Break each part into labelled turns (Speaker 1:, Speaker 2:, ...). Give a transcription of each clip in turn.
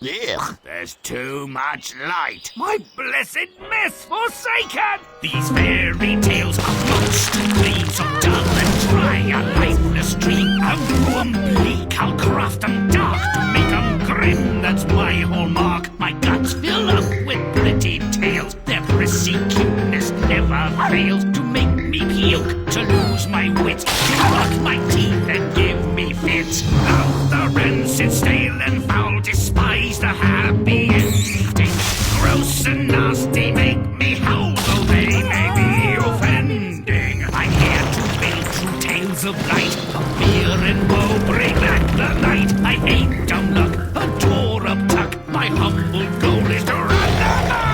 Speaker 1: Ugh.
Speaker 2: There's too much light. My blessed mess forsaken! These fairy tales are most clean, so dull and dry, a lifeless dream. I'll brew 'em bleak, I'll craft 'em dark, make 'em grim, that's my hallmark. My guts fill up with pretty tales, their prissy cuteness never fails to make me puke, to lose my wits, to rot my teeth and give me fits. Love the rancid, stale and foul, despise the happy ending. Gross and nasty make me howl, though they may be offending. I'm here to build true tales of light, of fear and woe, bring back the light. I ain't dumb luck, a door up tuck, my humble goal is to run the mark.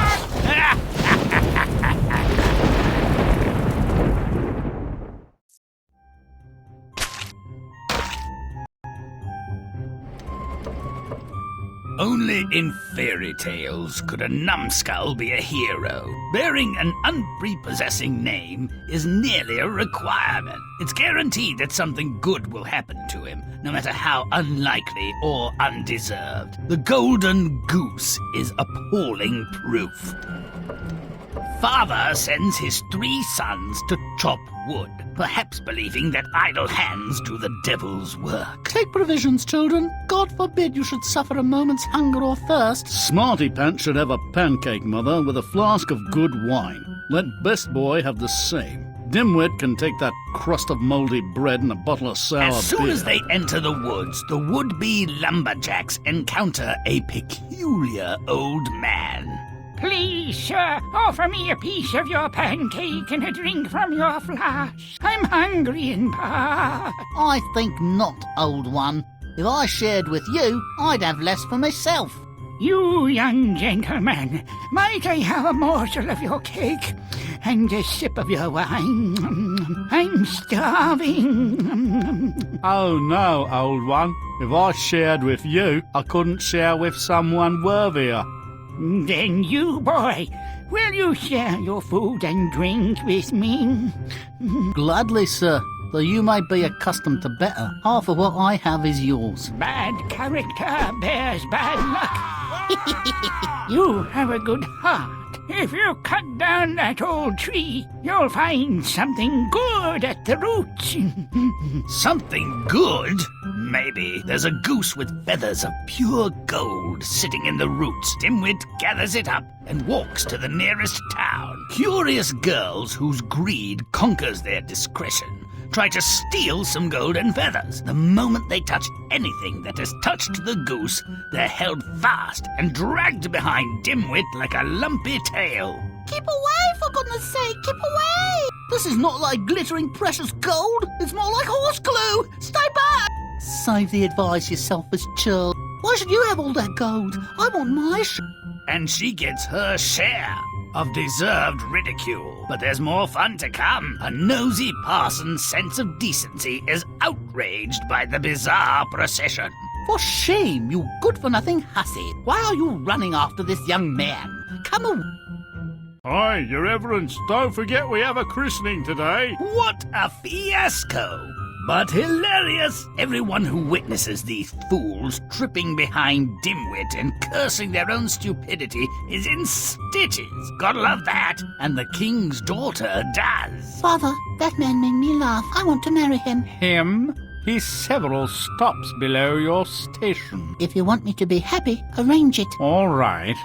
Speaker 2: Only in fairy tales could a numbskull be a hero. Bearing an unprepossessing name is nearly a requirement. It's guaranteed that something good will happen to him, no matter how unlikely or undeserved. The golden goose is appalling proof. Father sends his 3 sons to chop wood, perhaps believing that idle hands do the devil's work.
Speaker 1: Take provisions, children. God forbid you should suffer a moment's hunger or thirst.
Speaker 3: Smarty Pants should have a pancake, Mother, with a flask of good wine. Let Best Boy have the same. Dimwit can take that crust of mouldy bread and a bottle of sour beer.
Speaker 2: As soon as they enter the woods, the would-be lumberjacks encounter a peculiar old man.
Speaker 4: Please, sir, offer me a piece of your pancake and a drink from your flask. I'm hungry in part.
Speaker 1: I think not, old one. If I shared with you, I'd have less for myself.
Speaker 4: You young gentleman, might I have a morsel of your cake and a sip of your wine? I'm starving.
Speaker 3: Oh no, old one. If I shared with you, I couldn't share with someone worthier.
Speaker 4: Then you, boy, will you share your food and drink with me?
Speaker 1: Gladly, sir. Though you may be accustomed to better, half of what I have is yours.
Speaker 4: Bad character bears bad luck. You have a good heart. If you cut down that old tree, you'll find something good at the roots.
Speaker 2: Something good? Maybe. There's a goose with feathers of pure gold sitting in the roots. Dimwit gathers it up and walks to the nearest town. Curious girls whose greed conquers their discretion try to steal some golden feathers. The moment they touch anything that has touched the goose, they're held fast and dragged behind Dimwit like a lumpy tail.
Speaker 1: Keep away, for goodness sake, keep away! This is not like glittering precious gold. It's more like horse glue. Stay back! Save the advice, you selfish churl. Why should you have all that gold? I want my
Speaker 2: And she gets her share of deserved ridicule. But there's more fun to come. A nosy parson's sense of decency is outraged by the bizarre procession.
Speaker 1: For shame, you good-for-nothing hussy. Why are you running after this young man? Come away.
Speaker 3: Hi, Your Reverence. Don't forget we have a christening today.
Speaker 2: What a fiasco! But hilarious! Everyone who witnesses these fools tripping behind Dimwit and cursing their own stupidity is in stitches. Gotta love that. And the king's daughter does.
Speaker 1: Father, that man made me laugh. I want to marry him.
Speaker 3: Him? He's several stops below your station.
Speaker 1: If you want me to be happy, arrange it.
Speaker 3: All right,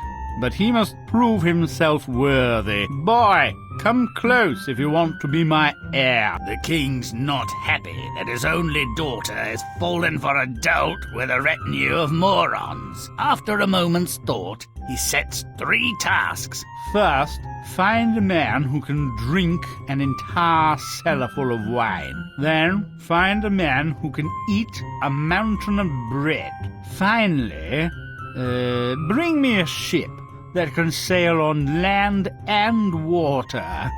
Speaker 3: but he must prove himself worthy. Boy, come close if you want to be my heir.
Speaker 2: The king's not happy that his only daughter has fallen for a dolt with a retinue of morons. After a moment's thought, he sets 3 tasks.
Speaker 3: First, find a man who can drink an entire cellar full of wine. Then, find a man who can eat a mountain of bread. Finally, bring me a ship that can sail on land and water.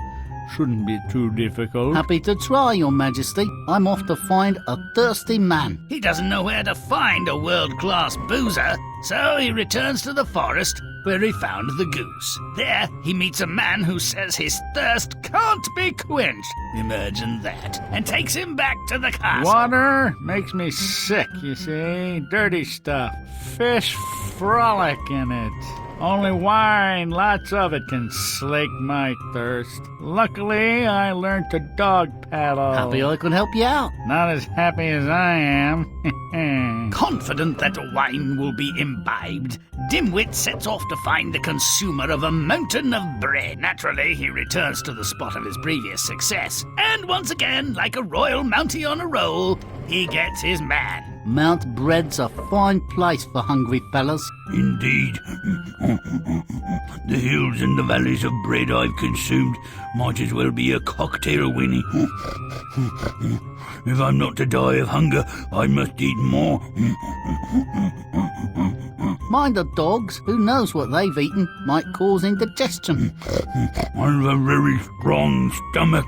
Speaker 3: Shouldn't be too difficult.
Speaker 1: Happy to try, Your Majesty. I'm off to find a thirsty man.
Speaker 2: He doesn't know where to find a world-class boozer, so he returns to the forest where he found the goose. There, he meets a man who says his thirst can't be quenched. Imagine that. And takes him back to the castle.
Speaker 3: Water makes me sick, you see. Dirty stuff. Fish frolic in it. Only wine, lots of it, can slake my thirst. Luckily, I learned to dog paddle.
Speaker 1: Happy I could help you out.
Speaker 3: Not as happy as I am.
Speaker 2: Confident that wine will be imbibed, Dimwit sets off to find the consumer of a mountain of bread. Naturally, he returns to the spot of his previous success. And once again, like a royal mountie on a roll, he gets his man.
Speaker 1: Mount Bread's a fine place for hungry fellas.
Speaker 2: Indeed. The hills and the valleys of bread I've consumed might as well be a cocktail, Winnie. If I'm not to die of hunger, I must eat more.
Speaker 1: Mind the dogs. Who knows what they've eaten might cause indigestion.
Speaker 2: I've a very strong stomach.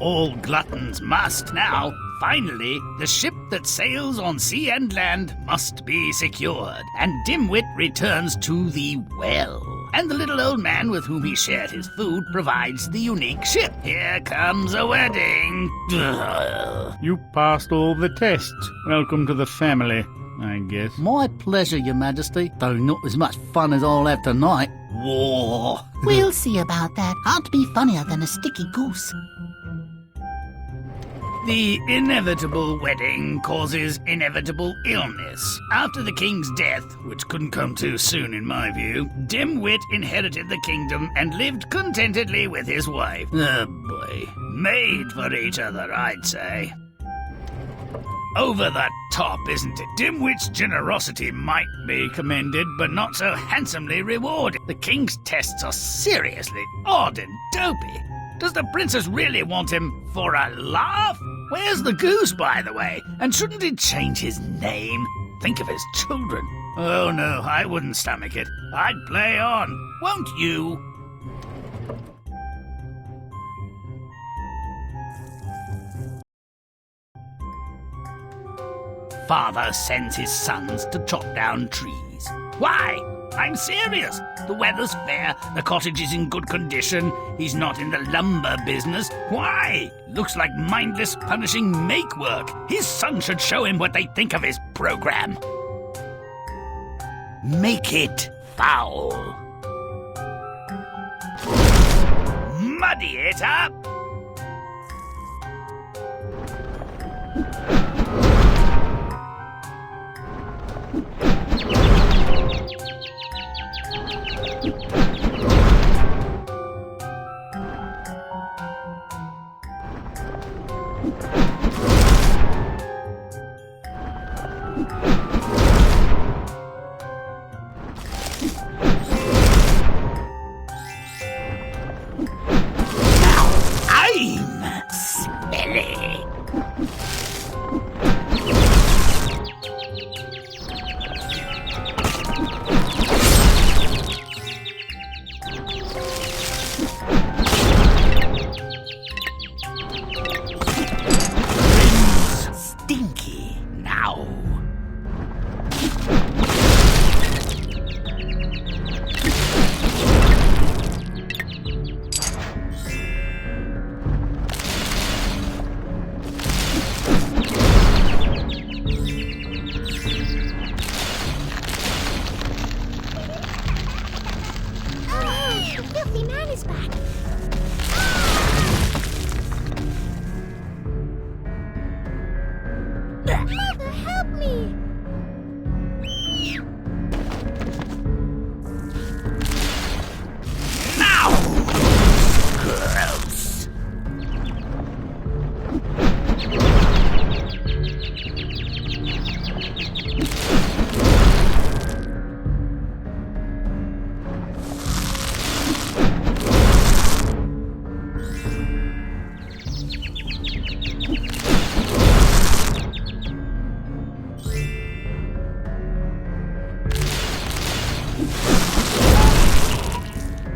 Speaker 2: All gluttons must now. Finally, the ship that sails on sea and land must be secured, and Dimwit returns to the well. And the little old man with whom he shared his food provides the unique ship. Here comes a wedding.
Speaker 3: You passed all the tests. Welcome to the family, I guess.
Speaker 1: My pleasure, Your Majesty, though not as much fun as I'll have tonight.
Speaker 2: War.
Speaker 1: We'll see about that. Hard to be funnier than a sticky goose.
Speaker 2: The inevitable wedding causes inevitable illness. After the king's death, which couldn't come too soon in my view, Dimwit inherited the kingdom and lived contentedly with his wife. Oh boy. Made for each other, I'd say. Over the top, isn't it? Dimwit's generosity might be commended, but not so handsomely rewarded. The king's tests are seriously odd and dopey. Does the princess really want him for a laugh? Where's the goose, by the way? And shouldn't he change his name? Think of his children. Oh no, I wouldn't stomach it. I'd play on, won't you? Father sends his sons to chop down trees. Why? I'm serious. The weather's fair, the cottage is in good condition, he's not in the lumber business. Why? Looks like mindless, punishing make-work. His sons should show him what they think of his program. Make it foul. Muddy it up.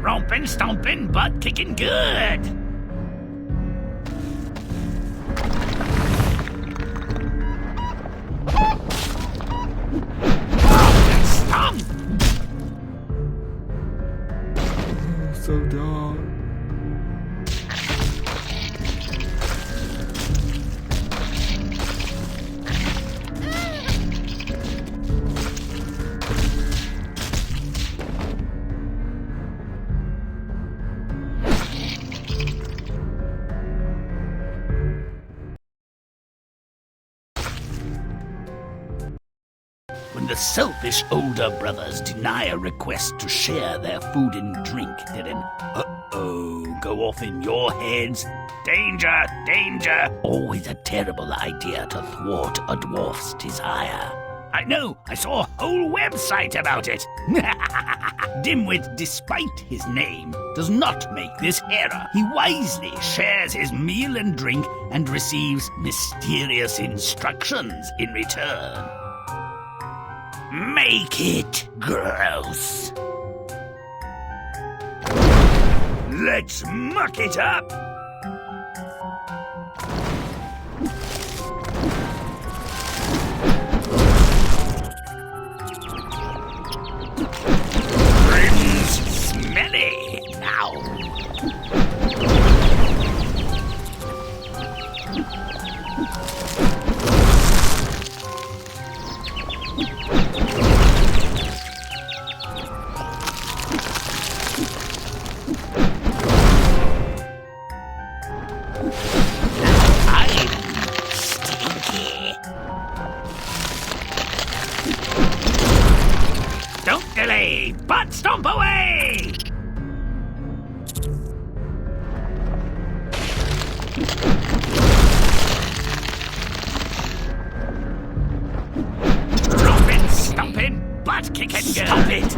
Speaker 2: Rompin', stompin', butt kicking good. Stomp.
Speaker 5: so dark.
Speaker 2: When the selfish older brothers deny a request to share their food and drink, did an uh-oh go off in your heads? Danger, danger! Always a terrible idea to thwart a dwarf's desire. I know, I saw a whole website about it. Dimwit, despite his name, does not make this error. He wisely shares his meal and drink and receives mysterious instructions in return. Make it gross. Let's muck it up. Grimm's smelly now. Don't delay, but stomp away! Stompin', stompin', butt kickin' good. Stop it!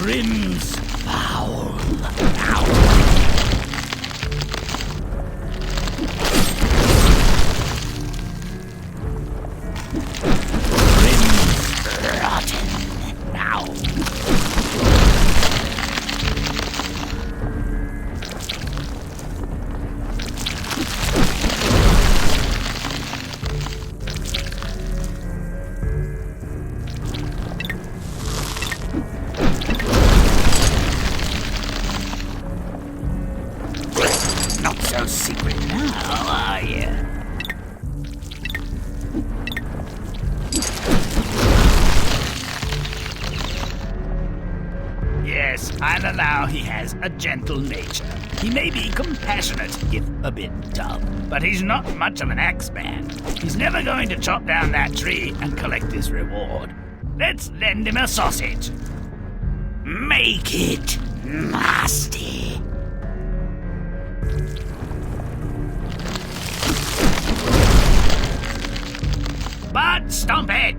Speaker 2: Grimm's foul. Now. Grimm's rotten. Now. Not so secret now, are you? Yes, I'll allow he has a gentle nature. He may be compassionate, if a bit dull, but he's not much of an axeman. He's never going to chop down that tree and collect his reward. Let's lend him a sausage. Make it nasty. But stomp it!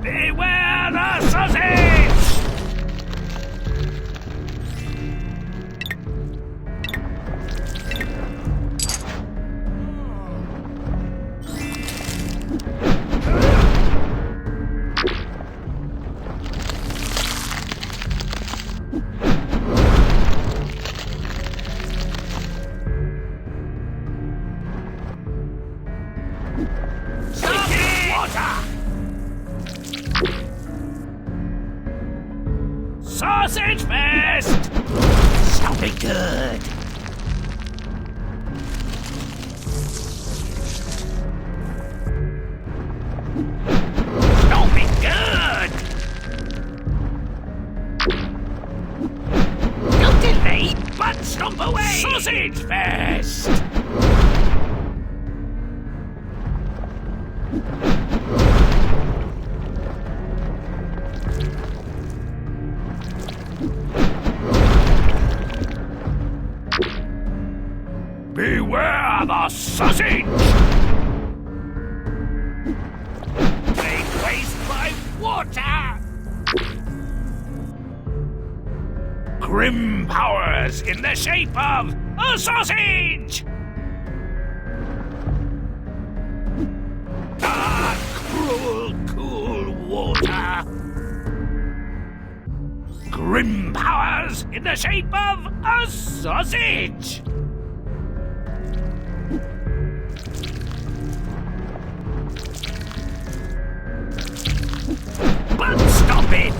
Speaker 2: Beware the sausage! Sausage fest! Something good. Something good. Don't delay, but stomp away. Sausage fest. beware the sausage! Laid waste by water! Grimm powers in the shape of a sausage! Dark, cruel, cool water! Grimm powers in the shape of a sausage! But stop it!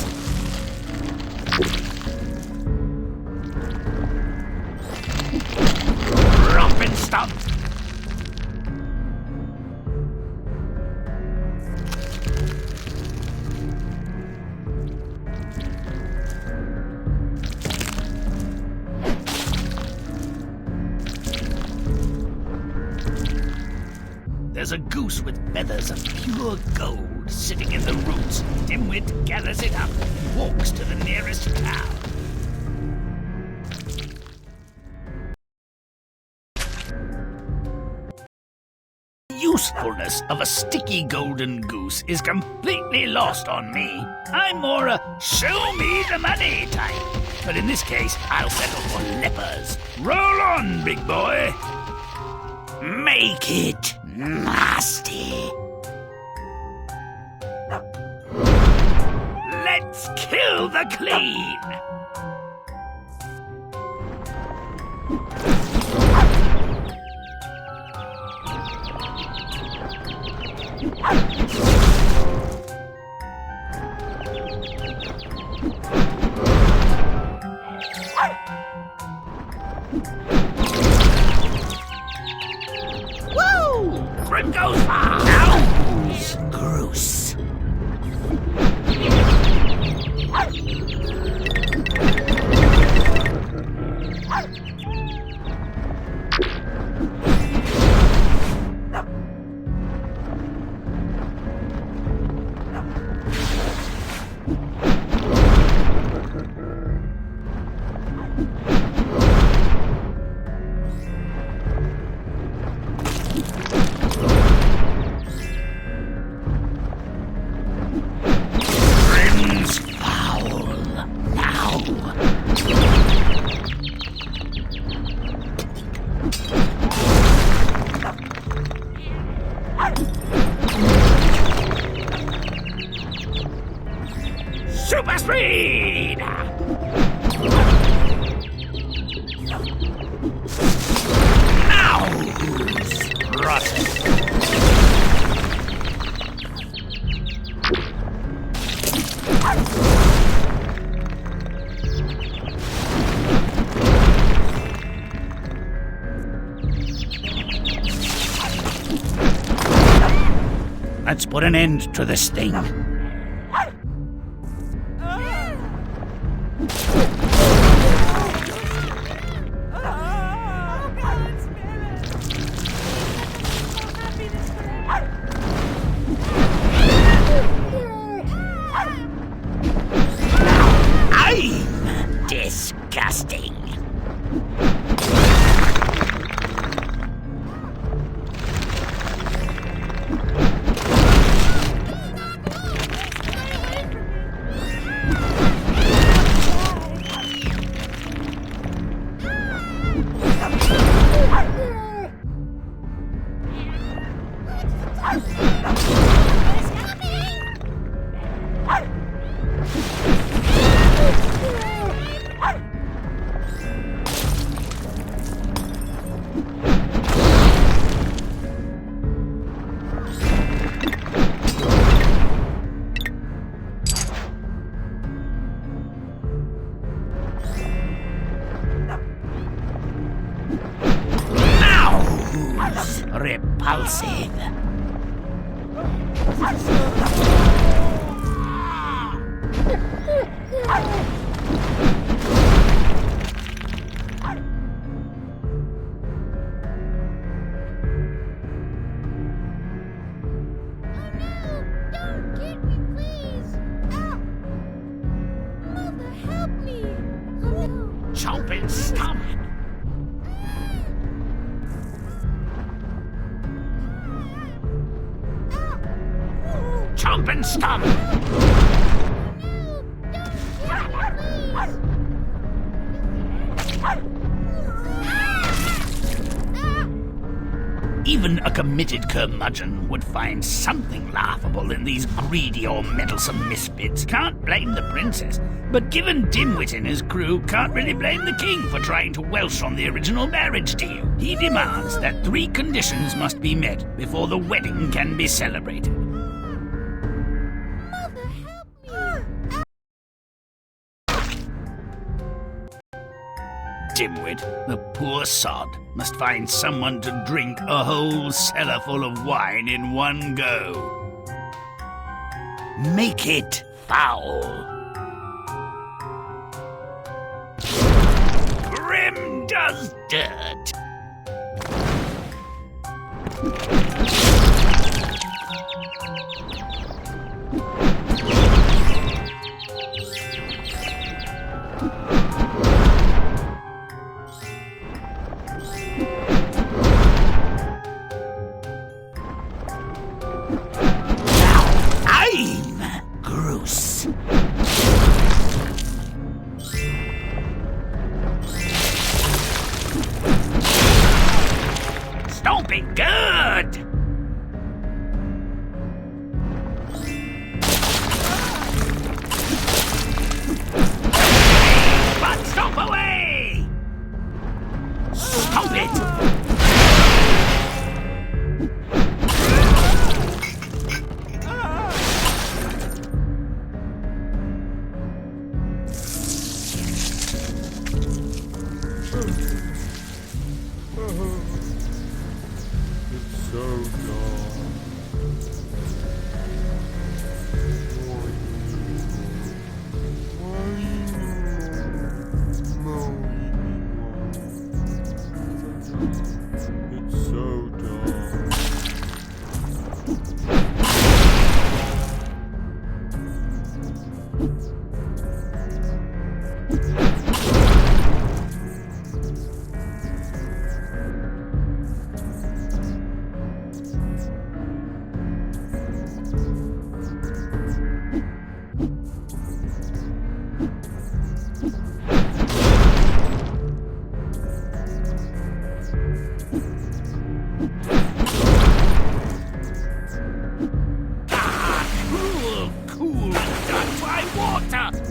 Speaker 2: Drop and stop! There's a goose with feathers of pure gold sitting in the roots. Dimwit gathers it up and walks to the nearest town. The usefulness of a sticky golden goose is completely lost on me. I'm more a show me the money type. But in this case, I'll settle for lepers. Roll on, big boy. Make it nasty. Let's kill the clean. Grimm goes far. Now's Groose. Super speed! Now who's rotten? Let's put an end to this thing. I'm disgusting. Repulsive. Chomping stomach. and stomp! Even a committed curmudgeon would find something laughable in these greedy or meddlesome misfits. Can't blame the princess, but given Dimwit and his crew, can't really blame the king for trying to welsh on the original marriage deal. He demands that 3 conditions must be met before the wedding can be celebrated.
Speaker 5: Mother, help me!
Speaker 2: Dimwit, the poor sod, must find someone to drink a whole cellar full of wine in one go. Make it foul. Grimm does dirt. Don't be good! But stop away! Stop it!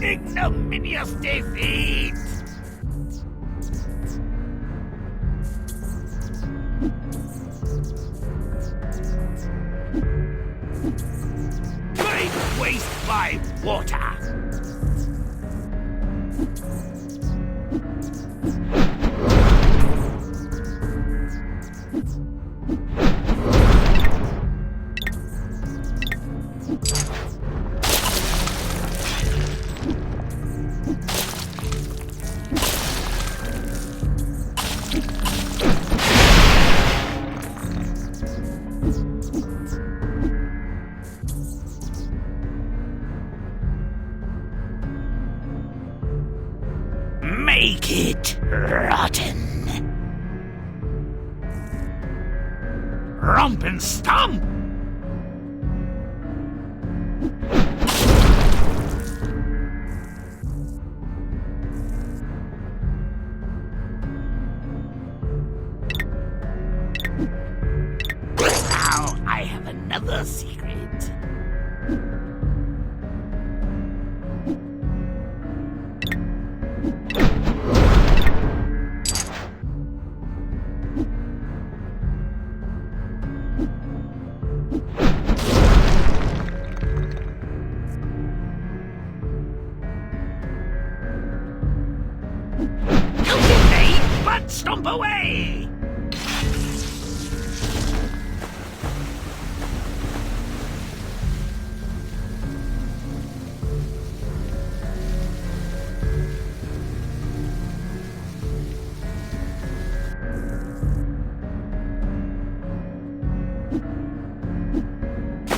Speaker 2: Ignominious defeat! Great waste by water! Make it rotten. Romp and stomp! Now I have another secret. But stomp away!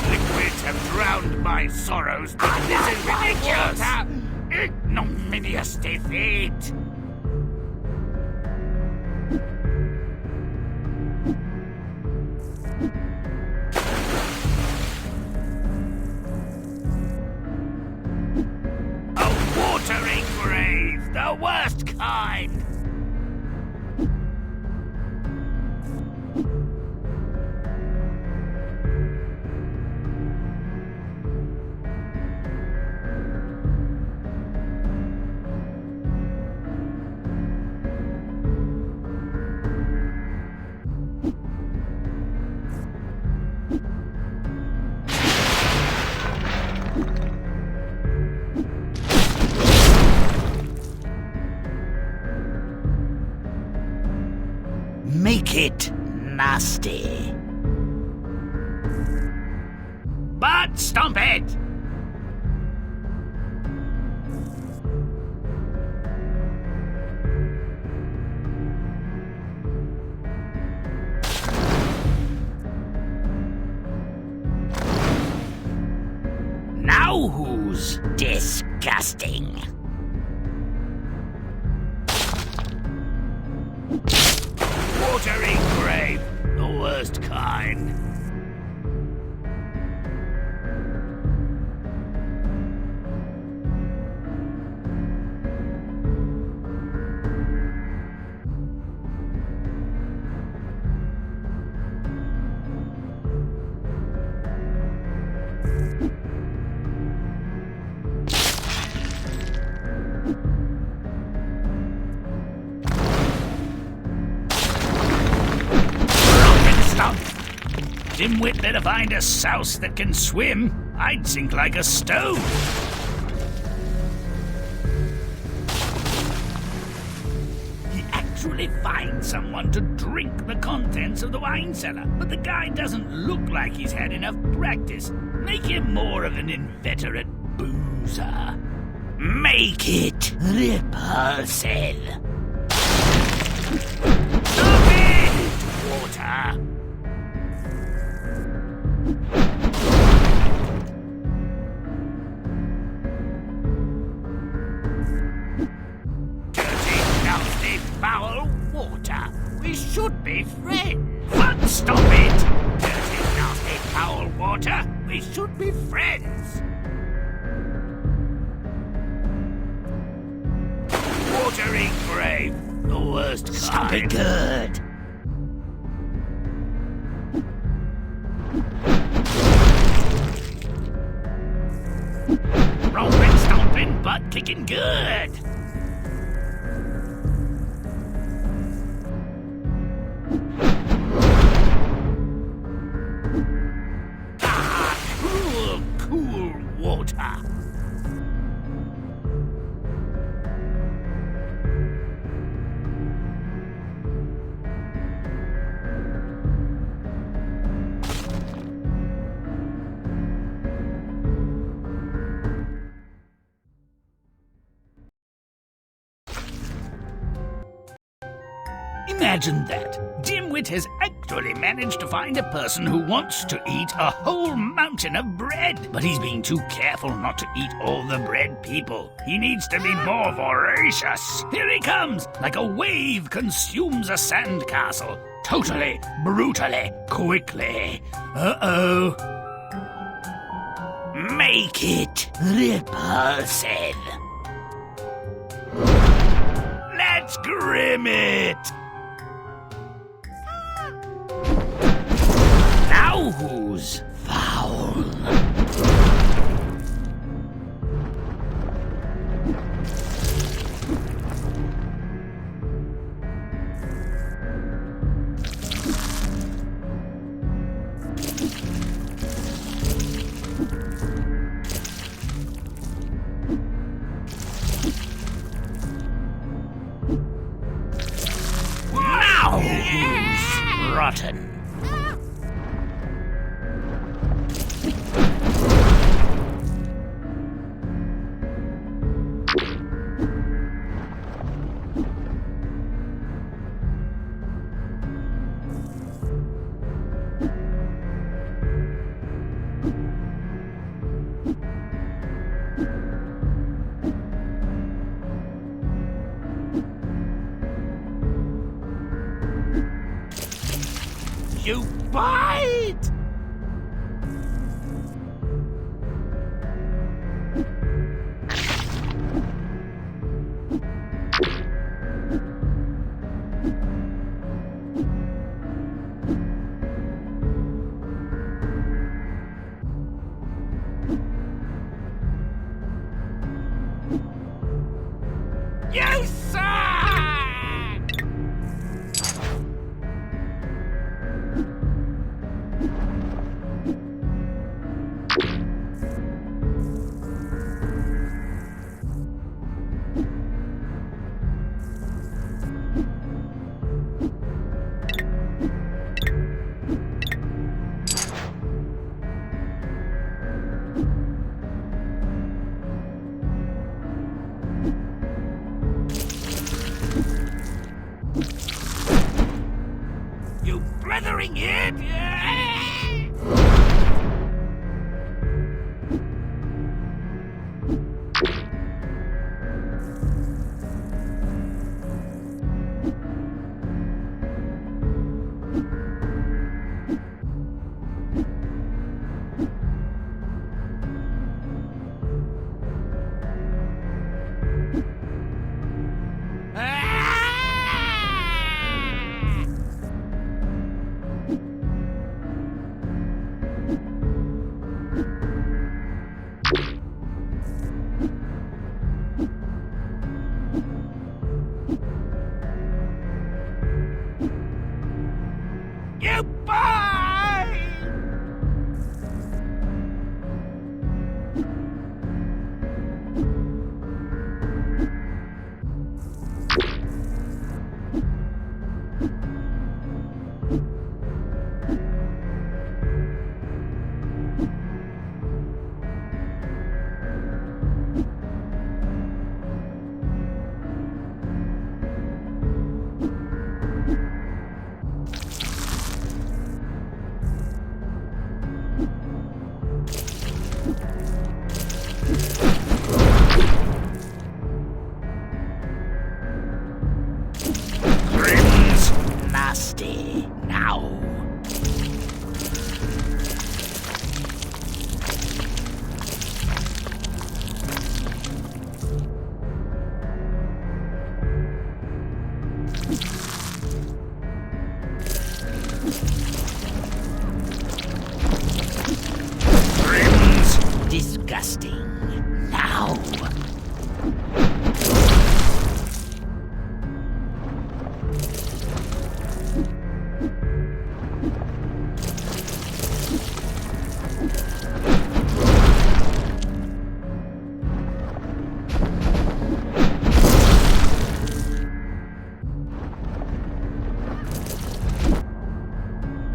Speaker 2: Liquids have drowned my sorrows. This is ridiculous! Ignominious defeat! The worst kind!
Speaker 1: Make it nasty.
Speaker 2: But stomp it! Now who's disgusting? Watery grave, the worst kind. Dimwit better find a souse that can swim. I'd sink like a stone. He actually finds someone to drink the contents of the wine cellar, but the guy doesn't look like he's had enough practice. Make him more of an inveterate boozer. Make it repulsive. Stop it, water. Dirty, nasty, foul water. We should be friends. But stop it! Dirty, nasty, foul water. We should be friends. Watery grave, the worst kind.
Speaker 1: Stop it good.
Speaker 2: Romping, stomping, butt kicking good. Ah, cool, cool water. Imagine that. Dimwit has actually managed to find a person who wants to eat a whole mountain of bread. But he's being too careful not to eat all the bread people. He needs to be more voracious. Here he comes, like a wave consumes a sandcastle. Totally, brutally, quickly. Uh-oh. Make it repulsive. Let's Grimm it. Now who's foul? Now who's rotten? You bite! You suck! You blithering idiot! You bye! Grimm's nasty now. Grimm's disgusting now.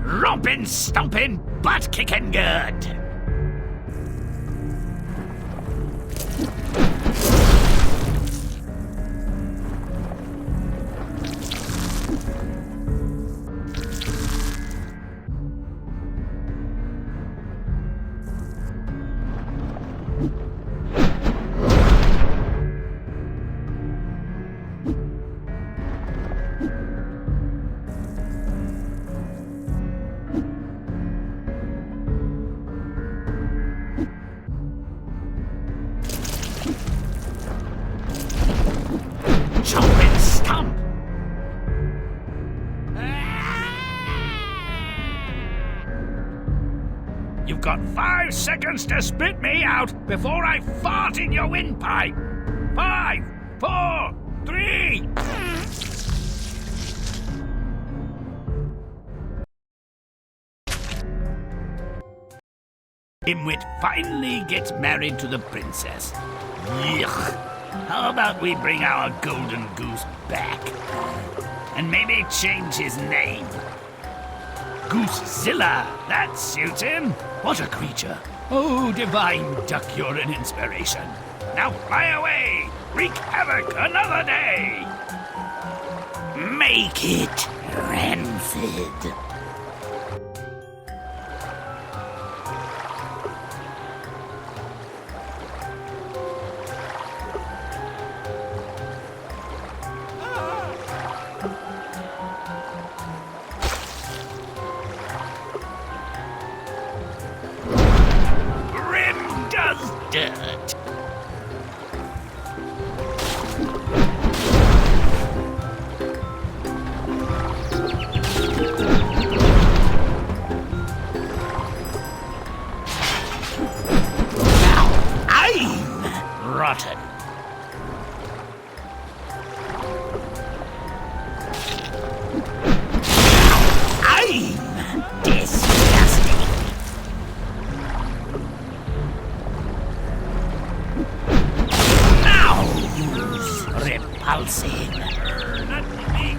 Speaker 2: Rompin', stompin', butt-kicking good. Chomp and stomp. You've got 5 seconds to spit me out before I fart in your windpipe. 5, 4, 3. Dimwit finally gets married to the princess. Yuck. How about we bring our golden goose back? And maybe change his name. Goosezilla, that suits him. What a creature. Oh, divine duck, you're an inspiration. Now fly away. Wreak havoc another day. Make it rancid. Grimm does dirt.
Speaker 4: pulsing.
Speaker 2: Not me meat.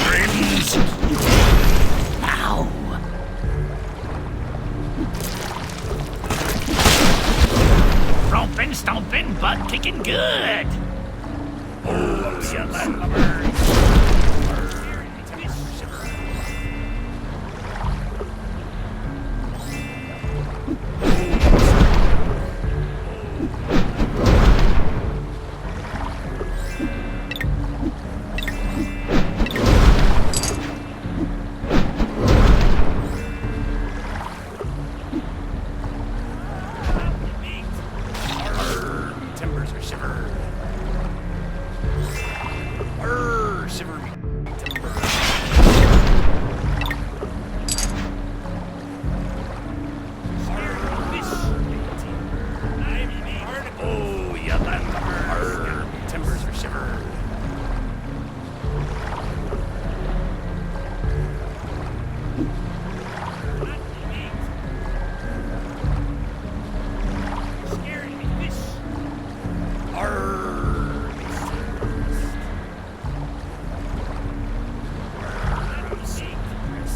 Speaker 4: Grimm's. Ow.
Speaker 2: Romping, stomping, butt kicking good. Oh, you lumber. Timbers are shivered. Shiver me. Oh, you lumber. Timbers are shivered.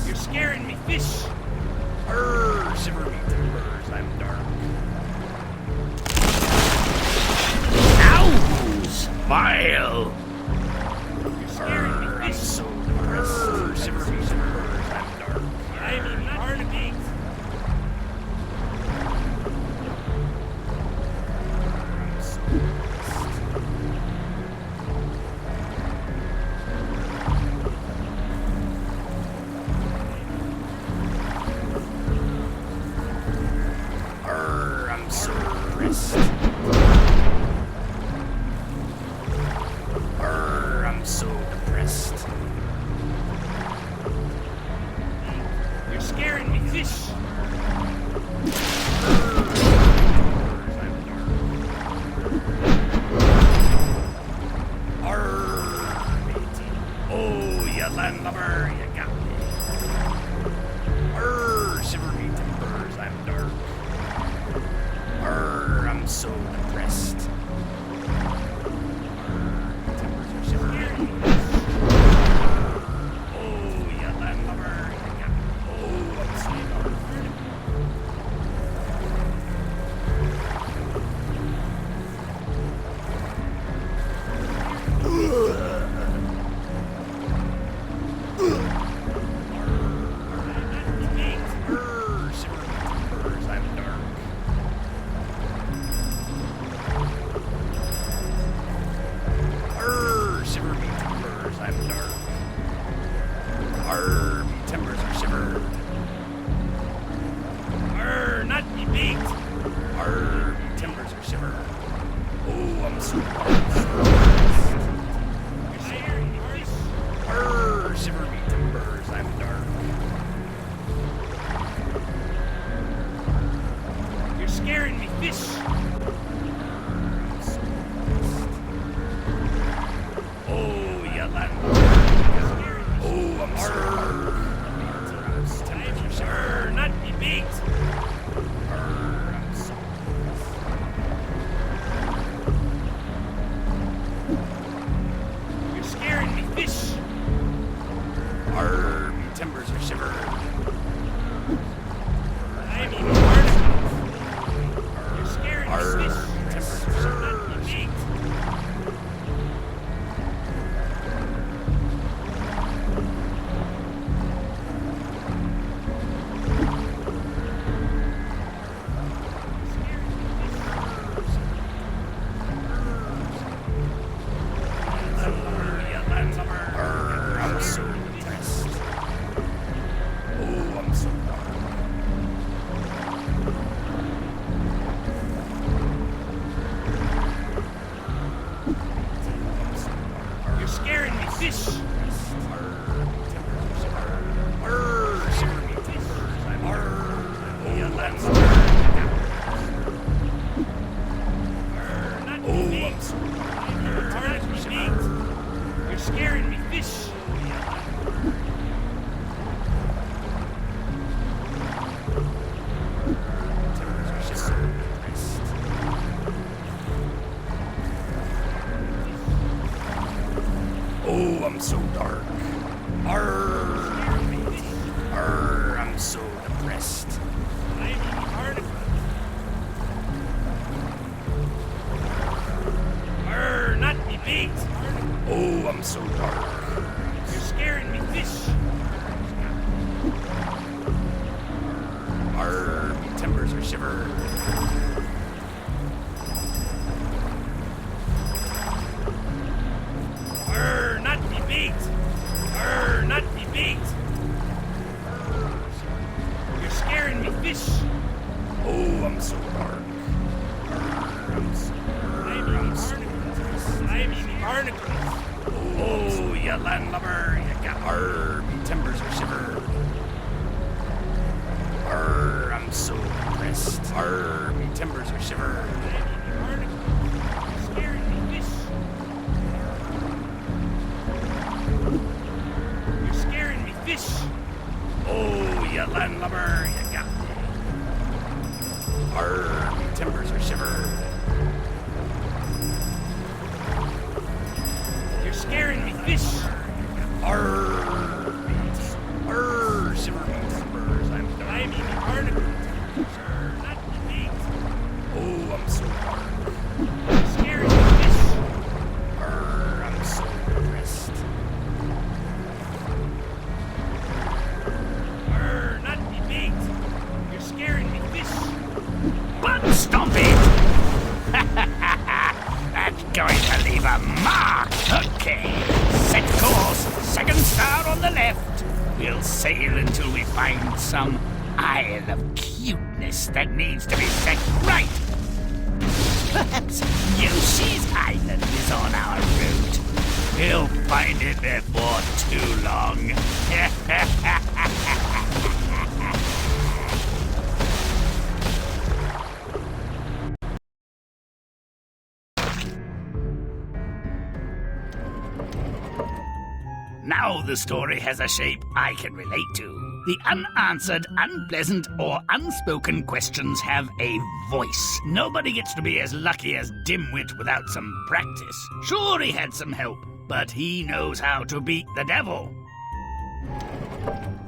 Speaker 2: You're scaring me, fish. Shiver me timbers, I'm dark.
Speaker 4: Ows! Vile!
Speaker 2: You're scaring me, fish. So depressed. Shiver me timbers, I'm dark. I'm in hard to beat. I'm so depressed. I'm so depressed. You're scaring me, fish. Oh, you landlubber, you got me. Shiver me timbers, I'm dark. I'm so depressed. Timbers are shivering. Oh, you landlubber, you got me. Oh, I'm so depressed. I'm dark. Shiver me timbers, I'm dark. Me timbers are shivered. Not me beat. Me timbers are shivered. Oh, I'm so shiver me timbers, I'm dark. You're scaring me, fish. Oh, you land. Oh, I'm sure. Not me beat. I'm so You're scaring me, fish. Me timbers are shivered. I'm even You're scaring me, fish. Timbers are shivered. Not me beat. I'm so depressed. so dark. I'm so depressed. Not me bait. Oh, I'm so dark. You're scaring me, fish. My timbers are shiver. Not me bait. Not me bait. You're scaring me, fish. Oh, I'm so dark. I'm so barnacles. Oh, you landlubber, you got me timbers are shiver. I'm so depressed. Me timbers are shiver. You're scaring me, fish. You're scaring me, fish. Oh, you landlubber, you got me. Me timbers are shiver. You're scaring me, fish. Shiver me timbers. I'm eating barnacles. Not the meat. Oh, I'm so dark. You're scaring me, fish. I'm so depressed. Not the meat. You're scaring me, fish. Butt stomping. That's going to leave a mark. Okay, set course. Second star on the left. We'll sail until we find some isle of cuteness that needs to be set right. Perhaps Yoshi's Island is on our route. We'll find it before too long. Now the story has a shape I can relate to. The unanswered, unpleasant, or unspoken questions have a voice. Nobody gets to be as lucky as Dimwit without some practice. Sure, he had some help, but he knows how to beat the devil.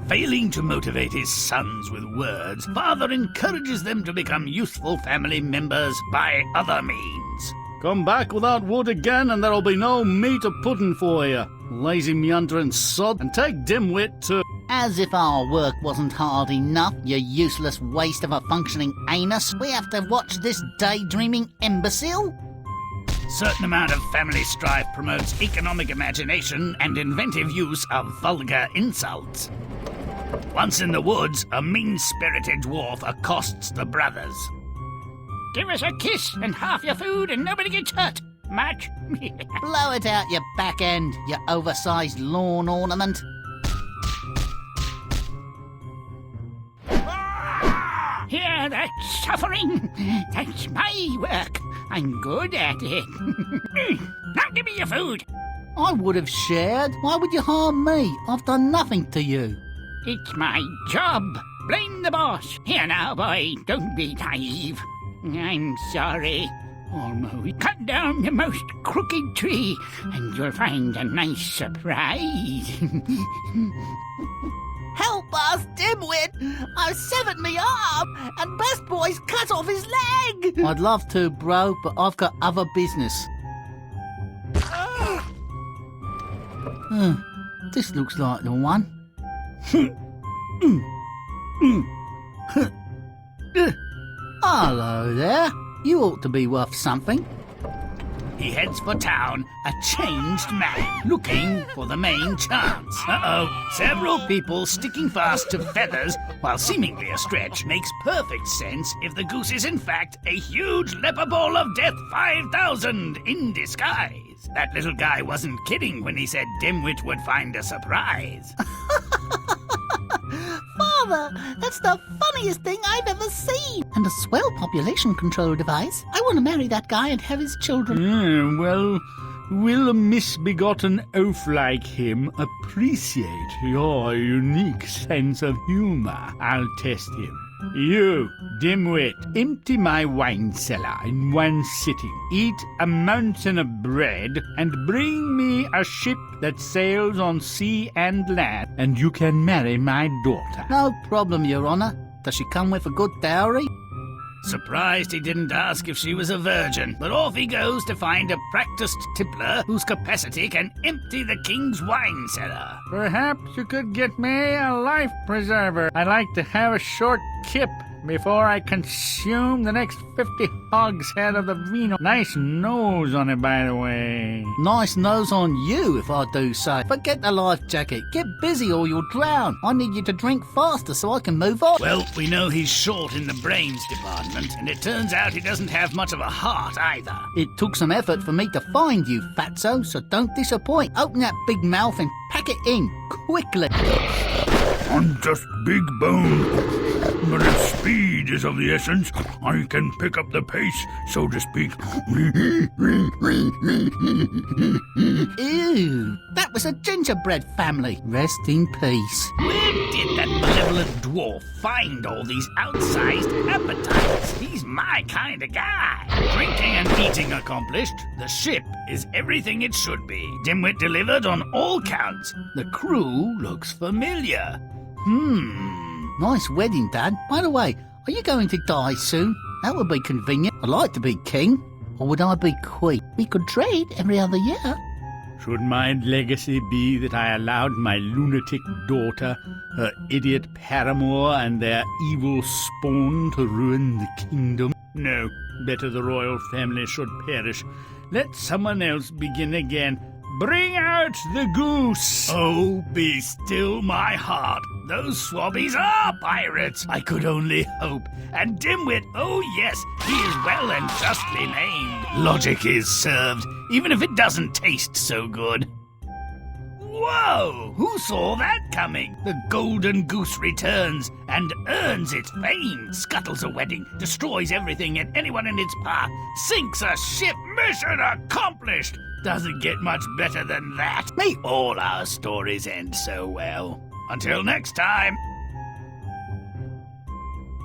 Speaker 2: Failing to motivate his sons with words, Father encourages them to become useful family members by other means.
Speaker 3: Come back without wood again and there'll be no meat or pudding for you. Lazy meandering sod, and take Dimwit to...
Speaker 1: As if our work wasn't hard enough, you useless waste of a functioning anus. We have to watch this daydreaming imbecile?
Speaker 2: Certain amount of family strife promotes economic imagination and inventive use of vulgar insults. Once in the woods, a mean-spirited dwarf accosts the brothers.
Speaker 4: Give us a kiss and half your food and nobody gets hurt. Match?
Speaker 1: Blow it out your back end, you oversized lawn ornament.
Speaker 4: Hear that suffering? That's my work. I'm good at it. Now give me your food.
Speaker 1: I would have shared. Why would you harm me? I've done nothing to you.
Speaker 4: It's my job. Blame the boss. Here now, boy, don't be naive. I'm sorry. Almost. Cut down the most crooked tree and you'll find a nice surprise.
Speaker 1: Help us, Dimwit! I've severed me arm and Best Boy's cut off his leg! I'd love to, bro, but I've got other business. This looks like the one. Hello there. You ought to be worth something.
Speaker 2: He heads for town, a changed man, looking for the main chance. Uh-oh, several people sticking fast to feathers, while seemingly a stretch, makes perfect sense if the goose is in fact a huge leper ball of death 5000 in disguise. That little guy wasn't kidding when he said Dimwit would find a surprise.
Speaker 1: Father, that's the funniest thing I've ever seen. And a swell population control device. I want to marry that guy and have his children.
Speaker 3: Well, Will a misbegotten oaf like him appreciate your unique sense of humor? I'll test him. You, dimwit, empty my wine cellar in one sitting, eat a mountain of bread, and bring me a ship that sails on sea and land, and you can marry my daughter.
Speaker 1: No problem, Your Honor. Does she come with a good dowry?
Speaker 2: Surprised he didn't ask if she was a virgin, but off he goes to find a practiced tippler whose capacity can empty the king's wine cellar.
Speaker 3: Perhaps you could get me a life preserver. I'd like to have a short kip before I consume the next 50 hogshead of the vino. Nice nose on it, by the way.
Speaker 1: Nice nose on you, if I do say. Forget the life jacket. Get busy or you'll drown. I need you to drink faster so I can move on.
Speaker 2: Well, we know he's short in the brains department, and it turns out he doesn't have much of a heart either.
Speaker 1: It took some effort for me to find you, fatso, so don't disappoint. Open that big mouth and pack it in, quickly.
Speaker 2: I'm just big bone. But if speed is of the essence, I can pick up the pace, so to speak.
Speaker 1: Ew, that was a gingerbread family. Rest in peace.
Speaker 2: Where did that malevolent dwarf find all these outsized appetites? He's my kind of guy. Drinking and eating accomplished, the ship is everything it should be. Dimwit delivered on all counts. The crew looks familiar.
Speaker 1: Nice wedding, Dad. By the way, are you going to die soon? That would be convenient. I'd like to be king. Or would I be queen? We could trade every other year.
Speaker 3: Should my legacy be that I allowed my lunatic daughter, her idiot paramour, and their evil spawn to ruin the kingdom? No, better the royal family should perish. Let someone else begin again. Bring out the goose!
Speaker 2: Oh, be still my heart. Those swabbies are pirates. I could only hope. And Dimwit, oh yes, he is well and justly named. Logic is served, even if it doesn't taste so good. Whoa! Who saw that coming? The golden goose returns and earns its fame, scuttles a wedding, destroys everything and anyone in its path, sinks a ship, mission accomplished! Doesn't get much better than that. May all our stories end so well. Until next time.